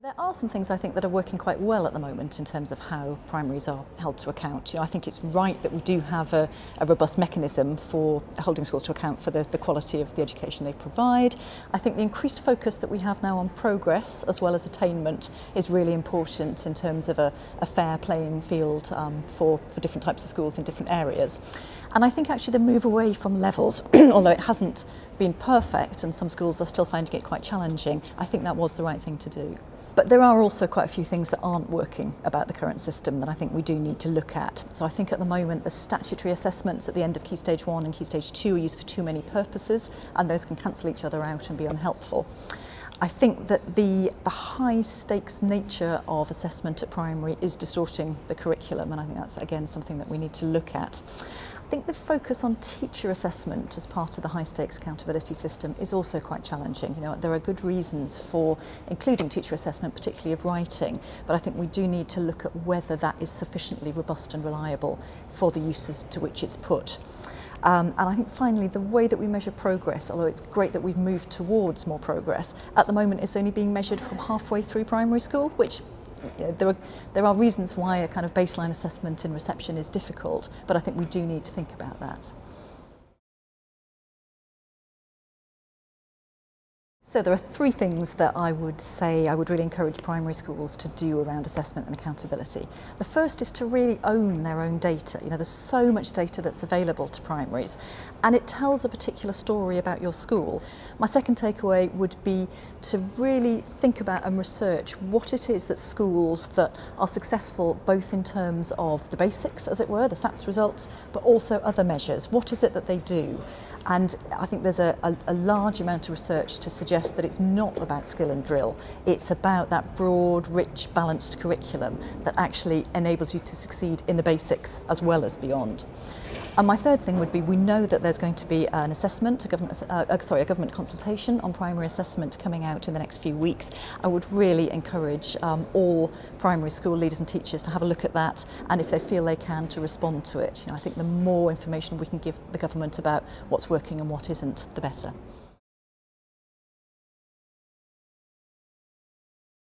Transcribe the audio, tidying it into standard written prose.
There are some things I think that are working quite well at the moment in terms of how primaries are held to account. I think it's right that we do have a robust mechanism for holding schools to account for the quality of the education they provide. I think the increased focus that we have now on progress as well as attainment is really important in terms of a fair playing field for different types of schools in different areas. And I think actually the move away from levels, although it hasn't been perfect and some schools are still finding it quite challenging, I think that was the right thing to do. But there are also quite a few things that aren't working about the current system that I think we do need to look at. So I think at the moment the statutory assessments at the end of Key Stage 1 and Key Stage 2 are used for too many purposes, and those can cancel each other out and be unhelpful. I think that the high stakes nature of assessment at primary is distorting the curriculum, and I think that's again something that we need to look at. I think the focus on teacher assessment as part of the high stakes accountability system is also quite challenging. There are good reasons for including teacher assessment, particularly of writing, but I think we do need to look at whether that is sufficiently robust and reliable for the uses to which it's put. And I think finally the way that we measure progress, although it's great that we've moved towards more progress, at the moment it's only being measured from halfway through primary school, which there are reasons why a kind of baseline assessment in reception is difficult, but I think we do need to think about that. So there are three things that I would say I would really encourage primary schools to do around assessment and accountability. The first is to really own their own data. There's so much data that's available to primaries and it tells a particular story about your school. My second takeaway would be to really think about and research what it is that schools that are successful both in terms of the basics, as it were, the SATs results, but also other measures. What is it that they do? And I think there's a large amount of research to suggest that it's not about skill and drill. It's about that broad, rich, balanced curriculum that actually enables you to succeed in the basics as well as beyond. And my third thing would be, we know that there's going to be an assessment, a government consultation on primary assessment coming out in the next few weeks. I would really encourage all primary school leaders and teachers to have a look at that, and if they feel they can, to respond to it. I think the more information we can give the government about what's working and what isn't, the better.